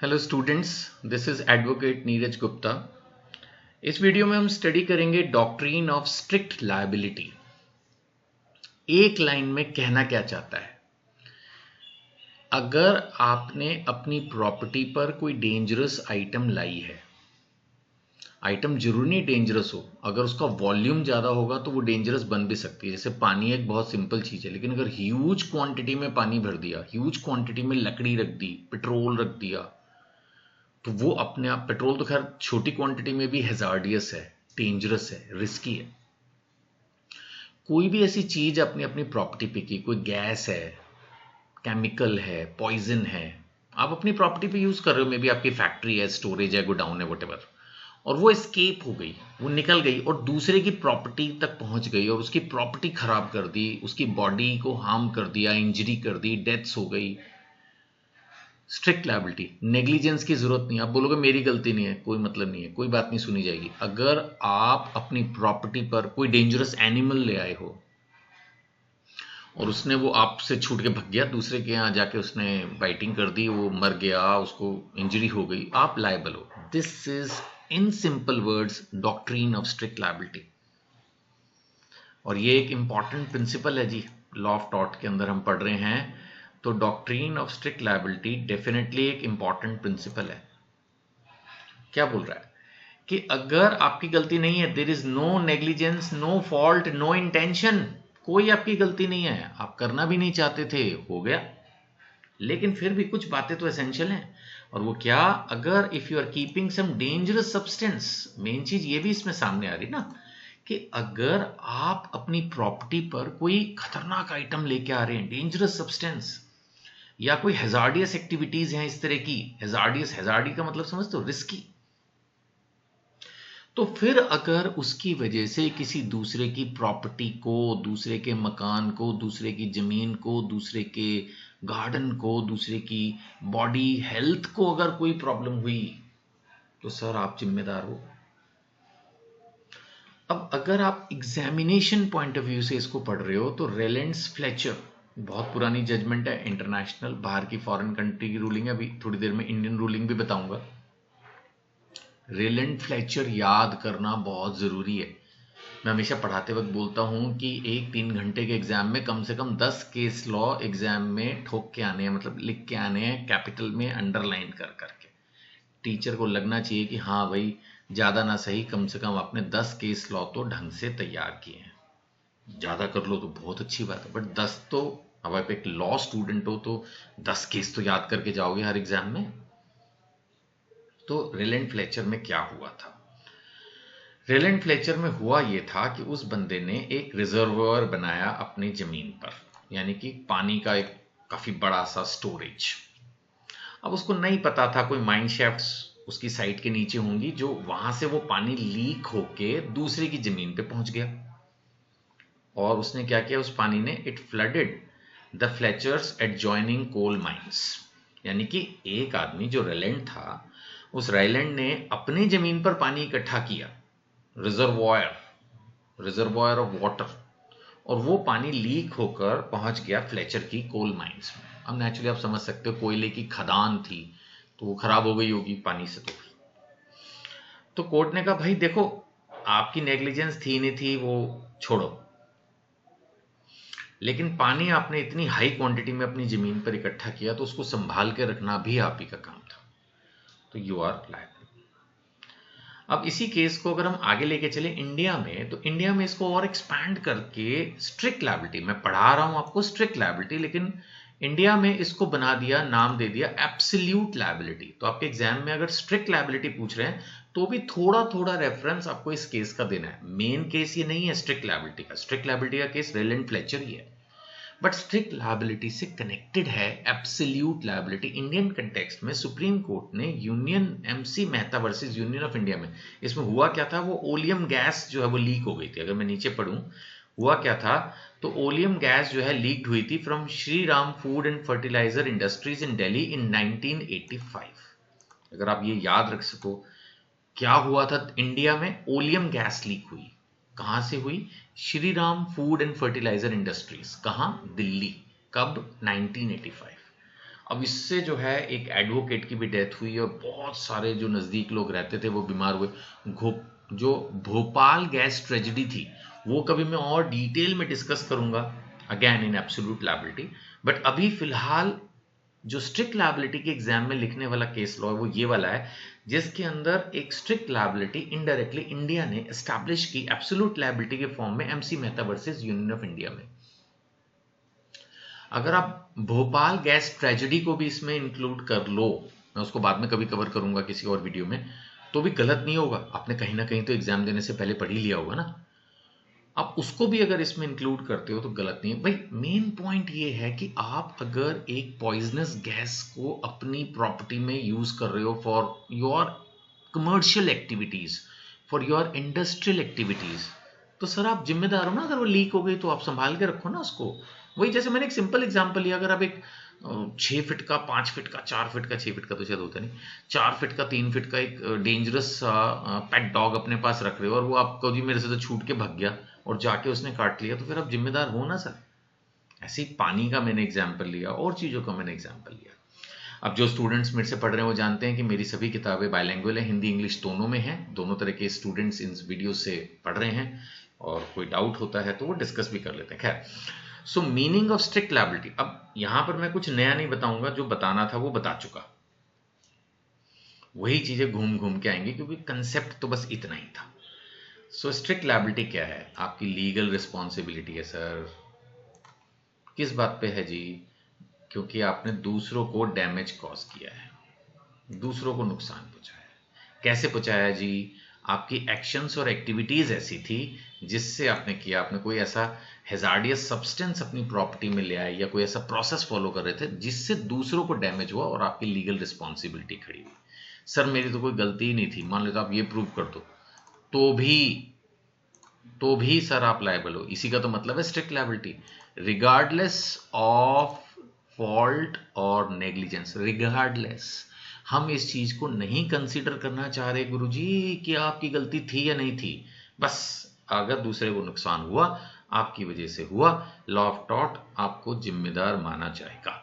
Hello students, this is advocate Neeraj Gupta. इस video में हम स्टडी करेंगे डॉक्ट्रीन ऑफ स्ट्रिक्ट लायबिलिटी। एक लाइन में कहना क्या चाहता है? अगर आपने अपनी प्रॉपर्टी पर कोई डेंजरस आइटम लाई है, आइटम जरूर नहीं डेंजरस हो, अगर उसका वॉल्यूम ज़्यादा होगा तो वो डेंजरस बन भी सकती है। जैसे पानी एक बहुत सिंपल चीज़ है, लेकिन अगर ह्यूज क्वांटिटी में पानी भर दिया, ह्यूज क्वांटिटी में लकड़ी रख दी, पेट्रोल रख दिया, तो वो अपने आप, पेट्रोल तो खैर छोटी क्वांटिटी में भी हैजार्डियस है, डेंजरस है, रिस्की है। कोई भी ऐसी चीज अपनी अपनी प्रॉपर्टी पे की, कोई गैस है, केमिकल है, पॉइजन है, आप अपनी प्रॉपर्टी पे यूज कर रहे हो, मे बी आपकी फैक्ट्री है, स्टोरेज है, गोडाउन है, वटेवर, और वो एस्केप हो गई, वो निकल गई और दूसरे की प्रॉपर्टी तक पहुंच गई और उसकी प्रॉपर्टी खराब कर दी, उसकी बॉडी को हार्म कर दिया, इंजरी कर दी, डेथ्स हो गई। स्ट्रिक्ट लायबिलिटी, नेग्लिजेंस की जरूरत नहीं। आप बोलोगे मेरी गलती नहीं है, कोई मतलब नहीं है, कोई बात नहीं सुनी जाएगी। अगर आप अपनी प्रॉपर्टी पर कोई डेंजरस एनिमल ले आए हो और उसने वो आपसे छूट के भग गया, दूसरे के यहाँ जाके उसने बाइटिंग कर दी, वो मर गया, उसको इंजरी हो गई, आप लायबल हो। This is in simple words doctrine of strict liability. और ये एक इंपॉर्टेंट प्रिंसिपल है जी, लॉ ऑफ टॉर्ट के अंदर हम पढ़ रहे हैं। तो doctrine of strict liability definitely एक इंपॉर्टेंट प्रिंसिपल है। क्या बोल रहा है कि अगर आपकी गलती नहीं है, there is no negligence, no fault, no intention, कोई आपकी गलती नहीं है, आप करना भी नहीं चाहते थे, हो गया, लेकिन फिर भी कुछ बातें तो एसेंशियल हैं। और वो क्या? अगर if you are keeping some dangerous substance, main चीज ये भी इसमें सामने आ रही ना, कि अगर आप अपनी प्रॉपर्टी पर कोई खतरनाक आइटम लेके आ रहे हैं, डेंजरस सब्सटेंस, या कोई हैजार्डियस एक्टिविटीज हैं इस तरह की, हैजार्डियस, हैजार्डी का मतलब समझते हो, रिस्की, तो फिर अगर उसकी वजह से किसी दूसरे की प्रॉपर्टी को, दूसरे के मकान को, दूसरे की जमीन को, दूसरे के गार्डन को, दूसरे की बॉडी हेल्थ को अगर कोई प्रॉब्लम हुई, तो सर आप जिम्मेदार हो। अब अगर आप एग्जामिनेशन पॉइंट ऑफ व्यू से इसको पढ़ रहे हो, तो रेलेंस फ्लेचर, बहुत पुरानी जजमेंट है, इंटरनेशनल, बाहर की फॉरेन कंट्री की रूलिंग है, अभी थोड़ी देर में इंडियन रूलिंग भी बताऊंगा। रेलेंट फ्लेचर याद करना बहुत जरूरी है। मैं हमेशा पढ़ाते वक्त बोलता हूं कि एक 3 घंटे के एग्जाम में कम से कम 10 केस लॉ एग्जाम में ठोक के आने हैं, मतलब लिख के आने हैं, कैपिटल में अंडरलाइन कर करके। टीचर को लगना चाहिए कि हाँ भाई, ज़्यादा ना सही, कम से कम आपने 10 केस लॉ तो ढंग से तैयार किए हैं। ज़्यादा कर लो तो बहुत अच्छी बात है, बट 10 तो, अब आप एक लॉ स्टूडेंट हो तो 10 केस तो याद करके जाओगे हर एग्जाम में। तो रेलेंट फ्लेचर में क्या हुआ था? रेलेंट फ्लेचर में हुआ ये था कि उस बंदे ने एक रिजर्वोयर बनाया अपनी जमीन पर, यानी कि पानी का एक काफी बड़ा सा स्टोरेज। अब उसको नहीं पता था, कोई माइन शेफ्ट्स उसकी साइट के नीचे होंगी, जो वहां से वो पानी लीक होके दूसरे की जमीन पे पहुंच गया। और उसने क्या किया उस पानी ने? It flooded the Fletchers adjoining coal mines. यानी कि एक आदमी जो रेलेंट था, उस रेलेंट ने अपनी जमीन पर पानी इकट्ठा किया, रिजर्वॉयर, रिजर्वॉयर ऑफ वाटर, और वो पानी लीक होकर पहुंच गया फ्लेचर की कोल माइंस में। अब नेचुरली आप समझ सकते हो, कोयले की खदान थी, तो वो खराब हो गई होगी पानी से। तो कोर्ट ने कहा भाई देखो, आपकी नेग्लिजेंस थी नहीं थी वो छोड़ो, लेकिन पानी आपने इतनी हाई क्वांटिटी में अपनी जमीन पर इकट्ठा किया, तो उसको संभाल के रखना भी आप ही का काम था, तो यू आर लायबल। अब इसी केस को अगर हम आगे लेके चले इंडिया में, तो इंडिया में इसको और एक्सपैंड करके स्ट्रिक्ट लायबिलिटी, मैं पढ़ा रहा हूं आपको स्ट्रिक्ट लायबिलिटी, लेकिन इंडिया में इसको बना दिया, नाम दे दिया एब्सोल्यूट लायबिलिटी। तो आपके एग्जाम में अगर स्ट्रिक्ट लायबिलिटी पूछ रहे हैं, तो भी थोड़ा थोड़ा रेफरेंस आपको इस केस का देना है। मेन केस ये नहीं है स्ट्रिक्ट लायबिलिटी का, स्ट्रिक्ट लायबिलिटी का केस रेलेंट फ्लेचर ही है, बट स्ट्रिक्ट लायबिलिटी से कनेक्टेड है एब्सोल्यूट लायबिलिटी। इंडियन कंटेक्स्ट में सुप्रीम कोर्ट ने union MC Mehta versus union of India में, इसमें हुआ क्या था, वो ओलियम गैस जो है वो लीक हो गई थी। अगर मैं नीचे पढ़ूं, हुआ क्या था, तो ओलियम गैस जो है लीक हुई थी from Shri Ram food and fertiliser industries in Delhi in 1985। अगर आप ये याद रख सको, क्या हुआ था इंडिया में, ओलियम गैस लीक हुई, कहां से हुई? Shri Ram food and fertiliser industries, कहां? दिल्ली। कब? 1985। अब इससे जो है एक एडवोकेट की भी डेथ हुई और बहुत सारे जो नज़दीक लोग रहते थे वो बीमार हुए। जो भोपाल गैस ट्रेजेडी थी वो कभी मैं और डिटेल में डिस्कस करूंगा, again in absolute liability. But अभी फिलहाल जो स्ट्रिक्ट लायबिलिटी के एग्जाम में लिखने वाला केस लॉ है वो ये वाला है, जिसके अंदर एक स्ट्रिक्ट लायबिलिटी इनडायरेक्टली इंडिया ने एस्टैब्लिश की एब्सोल्यूट लायबिलिटी के फॉर्म में, MC Mehta versus union of India में। अगर आप भोपाल गैस ट्रेजेडी को भी इसमें इंक्लूड कर लो, मैं उसको बाद में कभी कवर करूंगा किसी और वीडियो में, तो भी गलत नहीं होगा। आपने कहीं ना कहीं तो एग्जाम देने से पहले पढ़ ही लिया होगा ना। आप उसको भी अगर इसमें इंक्लूड करते हो तो गलत नहीं है भाई। मेन पॉइंट ये है कि आप अगर एक पॉइजनस गैस को अपनी प्रॉपर्टी में यूज कर रहे हो for your commercial activities, for your industrial activities, तो सर आप जिम्मेदार हो ना। अगर वो लीक हो गई तो आप संभाल के रखो ना उसको। वही जैसे मैंने एक सिंपल एग्जांपल लिया, अगर आप एक 6 फीट का, 5 फीट का, 4 फीट का, 6 फीट का तो शायद होता नहीं, 4 फीट का, 3 फीट का एक डेंजरस पेट डॉग अपने पास रख रहे हो और वो आपको जी मेरे से तो छूट के भाग गया और जाके उसने काट लिया, तो फिर आप जिम्मेदार हो ना सर। ऐसे ही पानी का मैंने एग्जाम्पल लिया और चीज़ों का मैंने एग्जाम्पल लिया। अब जो स्टूडेंट्स मेरे से पढ़ रहे हैं वो जानते हैं कि मेरी सभी किताबें बायलैंग्वेज है, हिंदी इंग्लिश दोनों में हैं। दोनों तरह के स्टूडेंट्स इन वीडियो से पढ़ रहे हैं और कोई डाउट होता है तो वो डिस्कस भी कर लेते हैं। खैर, सो मीनिंग ऑफ स्ट्रिक्ट लायबिलिटी, अब यहां पर मैं कुछ नया नहीं बताऊंगा, जो बताना था वो बता चुका। वही चीजें घूम घूम के आएंगी क्योंकि कंसेप्ट तो बस इतना ही था। सो स्ट्रिक्ट लायबिलिटी क्या है? आपकी लीगल रिस्पॉन्सिबिलिटी है सर। किस बात पे है जी? क्योंकि आपने दूसरों को डैमेज कॉज किया है, दूसरों को नुकसान पहुंचाया है। कैसे पहुंचाया जी? आपकी एक्शंस और एक्टिविटीज ऐसी थी जिससे आपने किया, आपने कोई ऐसा हैजार्डियस सब्सटेंस अपनी प्रॉपर्टी में ले आए या कोई ऐसा प्रोसेस फॉलो कर रहे थे जिससे दूसरों को डैमेज हुआ और आपकी लीगल रिस्पॉन्सिबिलिटी खड़ी हुई। सर मेरी तो कोई गलती ही नहीं थी, मान लो तो आप ये प्रूव कर दो, तो भी सर आप लायबल हो। इसी का तो मतलब है strict liability, regardless of fault और नेग्लिजेंस। रिगार्डलेस, हम इस चीज को नहीं कंसीडर करना चाह रहे गुरुजी कि आपकी गलती थी या नहीं थी, बस अगर दूसरे को नुकसान हुआ आपकी वजह से हुआ, लॉ ऑफ टॉर्ट आपको जिम्मेदार माना जाएगा।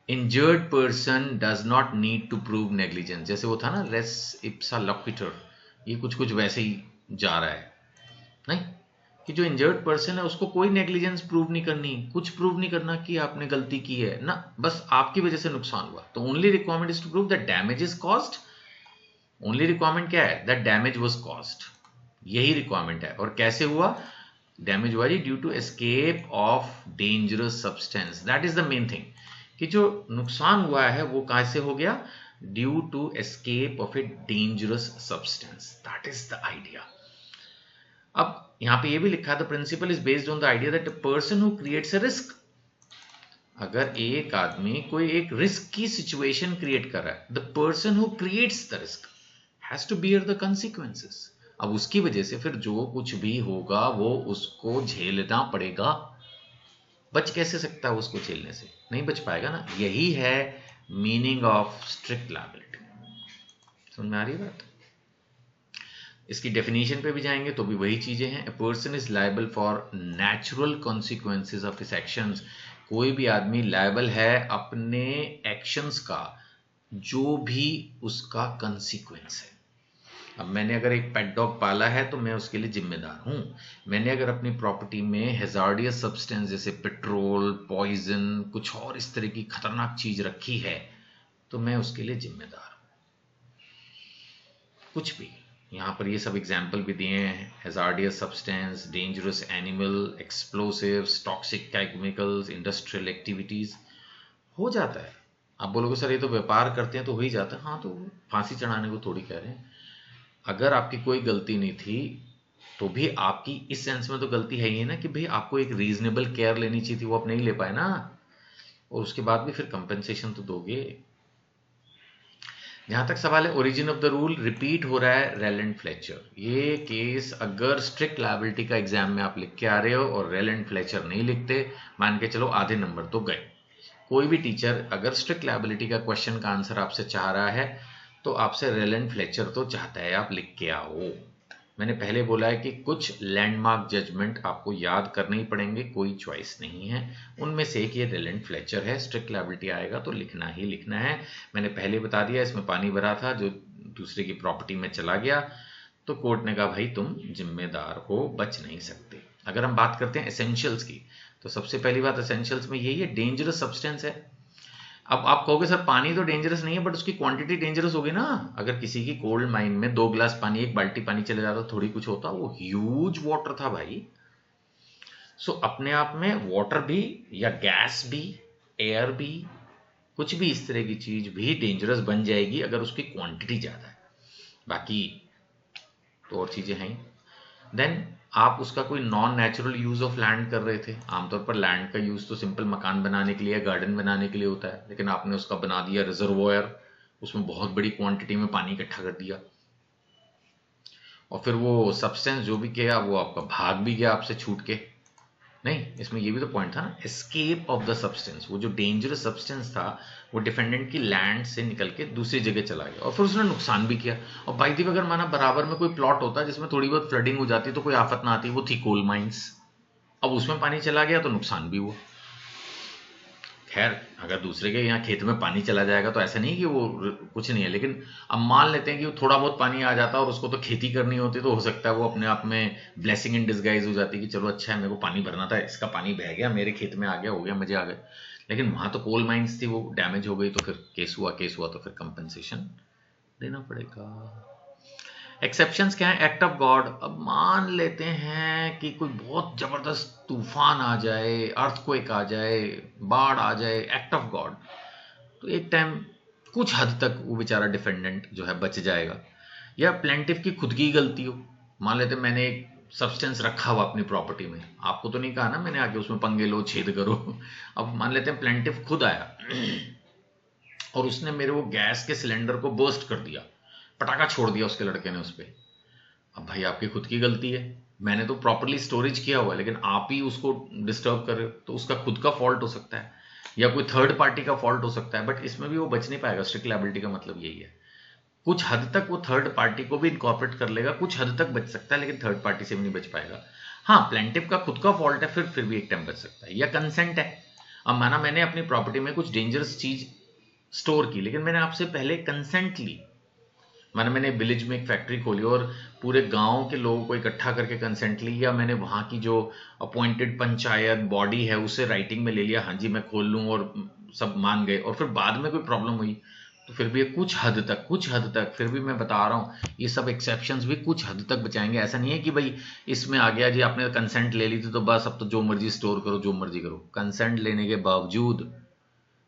Injured person does not need to prove negligence, जैसे वो था ना रेस इप्सा लॉक्विटर, ये कुछ कुछ वैसे ही जा रहा है नहीं, कि जो इंजर्ड पर्सन है उसको कोई नेग्लिजेंस प्रूव नहीं करनी, कुछ प्रूव नहीं करना कि आपने गलती की है ना, बस आपकी वजह से नुकसान हुआ। तो only requirement is to prove that damage is caused. Only requirement क्या है? दैट डैमेज वाज कॉज्ड, यही रिक्वायरमेंट है। और कैसे हुआ डैमेज? हुआ जी due to escape of dangerous substance. That is the main thing, कि जो नुकसान हुआ है वो कैसे हो गया? Due to escape of a dangerous substance. That is the idea. अब यहां पे ये भी लिखा है the principal is based on the idea that a person who creates a risk. अगर एक आदमी कोई एक रिस्क की सिचुएशन क्रिएट कर रहा है, the person who creates the risk has to bear the consequences. अब उसकी वजह से फिर जो कुछ भी होगा वो उसको झेलना पड़ेगा। बच कैसे सकता है उसको झेलने से? नहीं बच पाएगा ना। यही है मीनिंग ऑफ स्ट्रिक्ट लायबिलिटी। समझ में आ रही है बात? इसकी डेफिनेशन पे भी जाएंगे तो भी वही चीजें हैं। A person is liable for natural consequences of his actions. कोई भी आदमी लायबल है अपने एक्शंस का, जो भी उसका कंसिक्वेंस है। अब मैंने अगर एक पेट डॉग पाला है तो मैं उसके लिए जिम्मेदार हूं। मैंने अगर अपनी प्रॉपर्टी में हैजार्डियस सब्सटेंस जैसे पेट्रोल, पॉइजन, कुछ और इस तरह की खतरनाक चीज रखी है तो मैं उसके लिए जिम्मेदार हूं। कुछ भी यहाँ पर ये सब एग्जाम्पल भी दिए हैं, hazardous substance, dangerous animal, explosives, toxic chemicals, industrial activities. हो जाता है। आप बोलोगे सर ये तो व्यापार करते हैं तो हो ही जाता है। हाँ, तो फांसी चढ़ाने को थोड़ी कह रहे हैं। अगर आपकी कोई गलती नहीं थी तो भी आपकी इस सेंस में तो गलती है ही ना कि भाई आपको एक रीजनेबल केयर लेनी चाहिए थी, वो आप नहीं ले पाए ना, और उसके बाद भी फिर कंपेंसेशन तो दोगे। जहां तक सवाल है origin of the rule, repeat हो रहा है रेलेंट फ्लेचर। ये केस अगर स्ट्रिक्ट लायबिलिटी का एग्जाम में आप लिख के आ रहे हो और रेलेंट फ्लेचर नहीं लिखते, मान के चलो आधे नंबर तो गए। कोई भी टीचर अगर स्ट्रिक्ट लायबिलिटी का क्वेश्चन का आंसर आपसे चाह रहा है तो आपसे रेलेंट फ्लेचर तो चाहता है आप लिख के आओ। मैंने पहले बोला है कि कुछ लैंडमार्क जजमेंट आपको याद करने ही पड़ेंगे, कोई चॉइस नहीं है। उनमें से एक ये रेलेंट फ्लेचर है, स्ट्रिक्ट लायबिलिटी आएगा तो लिखना ही लिखना है। मैंने पहले बता दिया, इसमें पानी भरा था जो दूसरे की प्रॉपर्टी में चला गया, तो कोर्ट ने कहा भाई तुम जिम्मेदार हो, बच नहीं सकते। अगर हम बात करते हैं एसेंशियल्स की, तो सबसे पहली बात एसेंशियल्स में यही है, डेंजरस सब्सटेंस है। अब आप कहोगे सर पानी तो डेंजरस नहीं है, बट उसकी क्वांटिटी डेंजरस होगी ना। अगर किसी की कोल्ड माइन में 2 गिलास पानी, 1 बाल्टी पानी चले जाता तो थोड़ी कुछ होता, वो ह्यूज वाटर था भाई। सो अपने आप में वाटर भी या गैस भी, एयर भी, कुछ भी इस तरह की चीज भी डेंजरस बन जाएगी अगर उसकी क्वांटिटी ज्यादा है। बाकी तो और चीजें हैं। देन आप उसका कोई non natural use of land कर रहे थे। आमतौर पर लैंड का यूज तो सिंपल मकान बनाने के लिए, गार्डन बनाने के लिए होता है, लेकिन आपने उसका बना दिया रिजर्वोयर, उसमें बहुत बड़ी क्वांटिटी में पानी इकट्ठा कर दिया, और फिर वो सब्सटेंस जो भी किया वो आपका भाग भी गया आपसे छूट के। नहीं, इसमें ये भी तो पॉइंट था ना, एस्केप ऑफ द सब्सटेंस। वो जो डेंजरस सब्सटेंस था वो डिफेंडेंट की लैंड से निकल के दूसरी जगह चला गया, और फिर उसने नुकसान भी किया। और बाई दी अगर माना बराबर में कोई प्लॉट होता जिसमें थोड़ी बहुत फ्लडिंग हो जाती तो कोई आफत ना आती, वो थी कोल माइंस। अब उसमें पानी चला गया तो नुकसान भी हुआ। खैर अगर दूसरे के यहाँ खेत में पानी चला जाएगा तो ऐसा नहीं कि वो कुछ नहीं है, लेकिन अब मान लेते हैं कि थोड़ा बहुत पानी आ जाता और उसको तो खेती करनी होती, तो हो सकता है वो अपने आप में ब्लेसिंग इन डिस्गाइज हो जाती कि चलो अच्छा है, मेरे को पानी भरना था, इसका पानी बह गया, मेरे खेत में आ गया, हो गया, मजे आ गए। लेकिन वहां तो कोल माइंस थी, वो डैमेज हो गई, तो फिर केस हुआ तो फिर कंपनसेशन देना पड़ेगा। एक्सेप्शंस क्या है? Act of God. अब मान लेते हैं कि कोई बहुत जबरदस्त तूफान आ जाए, अर्थक्वेक आ जाए, बाढ़ आ जाए, एक्ट ऑफ गॉड, तो एक टाइम कुछ हद तक वो बेचारा डिफेंडेंट जो है बच जाएगा। या प्लेंटिफ की खुद की गलती हो, मान लेते मैंने एक सब्सटेंस रखा हुआ अपनी प्रॉपर्टी में, आपको तो नहीं कहा ना मैंने आके उसमें पंगे लो, छेद करो। अब मान लेते हैं प्लेंटिफ खुद आया और उसने मेरे वो गैस के सिलेंडर को बर्स्ट कर दिया, पटाखा छोड़ दिया उसके लड़के ने उस पर। अब भाई आपकी खुद की गलती है, मैंने तो प्रॉपरली स्टोरेज किया हुआ है, लेकिन आप ही उसको डिस्टर्ब कर रहे हो, तो उसका खुद का फॉल्ट हो सकता है या कोई थर्ड पार्टी का फॉल्ट हो सकता है, बट इसमें भी वो बच नहीं पाएगा। स्ट्रिक्ट लायबिलिटी का मतलब यही है, कुछ हद तक वो थर्ड पार्टी को भी इनकॉर्पोरेट कर लेगा, कुछ हद तक बच सकता है, लेकिन थर्ड पार्टी से भी नहीं बच पाएगा। हाँ, प्लेंटिफ का खुद का फॉल्ट है, फिर भी एक टाइम बच सकता है। या कंसेंट है, अब माना मैंने अपनी प्रॉपर्टी में कुछ डेंजरस चीज स्टोर की, लेकिन मैंने आपसे पहले कंसेंट ली, माना मैंने विलेज में एक फैक्ट्री खोली और पूरे गांव के लोगों को इकट्ठा करके कंसेंट ली, या मैंने वहां की जो अपॉइंटेड पंचायत बॉडी है उसे राइटिंग में ले लिया, हाँ जी मैं खोल लूँ, और सब मान गए, और फिर बाद में कोई प्रॉब्लम हुई, तो फिर भी कुछ हद तक फिर भी मैं बता रहा हूँ ये सब एक्सेप्शंस भी कुछ हद तक बचाएंगे। ऐसा नहीं है कि भाई इसमें आ गया जी आपने कंसेंट ले ली थी तो बस अब तो जो मर्जी स्टोर करो, जो मर्जी करो। कंसेंट लेने के बावजूद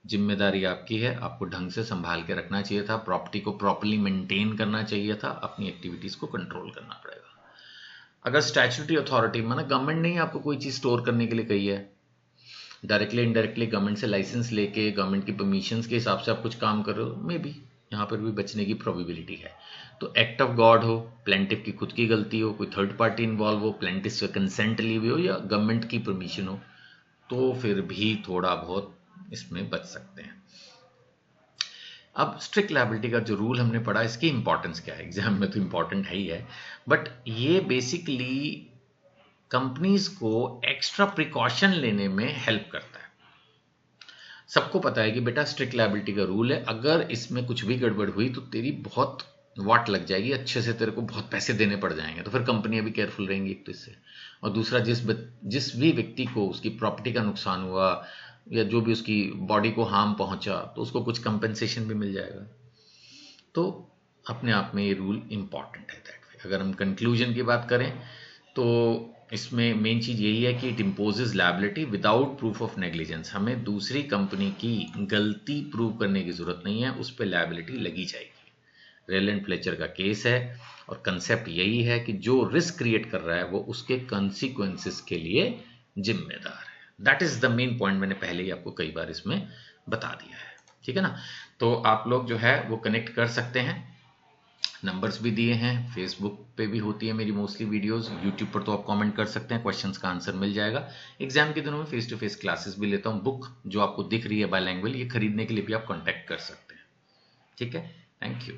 जिम्मेदारी आपकी है, आपको ढंग से संभाल के रखना चाहिए था, प्रॉपर्टी को प्रॉपर्ली मेंटेन करना चाहिए था, अपनी एक्टिविटीज को कंट्रोल करना पड़ेगा। अगर स्टैट्यूटरी अथॉरिटी माना गवर्नमेंट ने ही आपको कोई चीज स्टोर करने के लिए कही है, डायरेक्टली इनडायरेक्टली गवर्नमेंट से लाइसेंस लेके गवर्नमेंट की परमिशंस के हिसाब से आप कुछ काम कर रहे हो, मे बी यहाँ पर भी बचने की प्रोबेबिलिटी है। तो एक्ट ऑफ गॉड हो, प्लेंटिफ की खुद की गलती हो, कोई थर्ड पार्टी इन्वॉल्व हो, प्लेंटिफ से कंसेंट ली हुई हो, या गवर्नमेंट की परमिशन हो, तो फिर भी थोड़ा बहुत इसमें बच सकते हैं। अब स्ट्रिक्ट लायबिलिटी का जो रूल हमने पढ़ा, इसकी इंपॉर्टेंस क्या है, एग्जाम में तो इंपॉर्टेंट है ही है, बट ये बेसिकली कंपनीज को एक्स्ट्रा प्रिकॉशन लेने में हेल्प करता है। सबको पता है कि बेटा स्ट्रिक्ट लायबिलिटी का रूल है, अगर इसमें कुछ भी गड़बड़ हुई तो तेरी बहुत वाट लग जाएगी, अच्छे से तेरे को बहुत पैसे देने पड़ जाएंगे, तो फिर कंपनियां भी केयरफुल रहेंगी एक तो इससे, और दूसरा जिस भी व्यक्ति को उसकी प्रॉपर्टी का नुकसान हुआ या जो भी उसकी बॉडी को हार्म पहुंचा तो उसको कुछ कंपनसेशन भी मिल जाएगा। तो अपने आप में ये रूल इंपॉर्टेंट है दैट वे। अगर हम कंक्लूजन की बात करें तो इसमें मेन चीज यही है कि it imposes liability without proof of negligence. हमें दूसरी कंपनी की गलती प्रूव करने की जरूरत नहीं है, उस पर लायबिलिटी लगी जाएगी। रेलेंट फ्लेचर का केस है और कंसेप्ट यही है कि जो रिस्क क्रिएट कर रहा है वो उसके कंसिक्वेंसेस के लिए जिम्मेदार है। That is the main point, मैंने पहले ही आपको कई बार इसमें बता दिया है, ठीक है ना। तो आप लोग जो है वो कनेक्ट कर सकते हैं, नंबर्स भी दिए हैं, फेसबुक पे भी होती है मेरी मोस्टली वीडियोस, यूट्यूब पर तो आप कमेंट कर सकते हैं, क्वेश्चंस का आंसर मिल जाएगा। एग्जाम के दिनों में फेस टू फेस क्लासेस भी लेता हूँ, बुक जो आपको दिख रही है बायलैंग्वेज, ये खरीदने के लिए भी आप कॉन्टैक्ट कर सकते हैं, ठीक है। Thank you.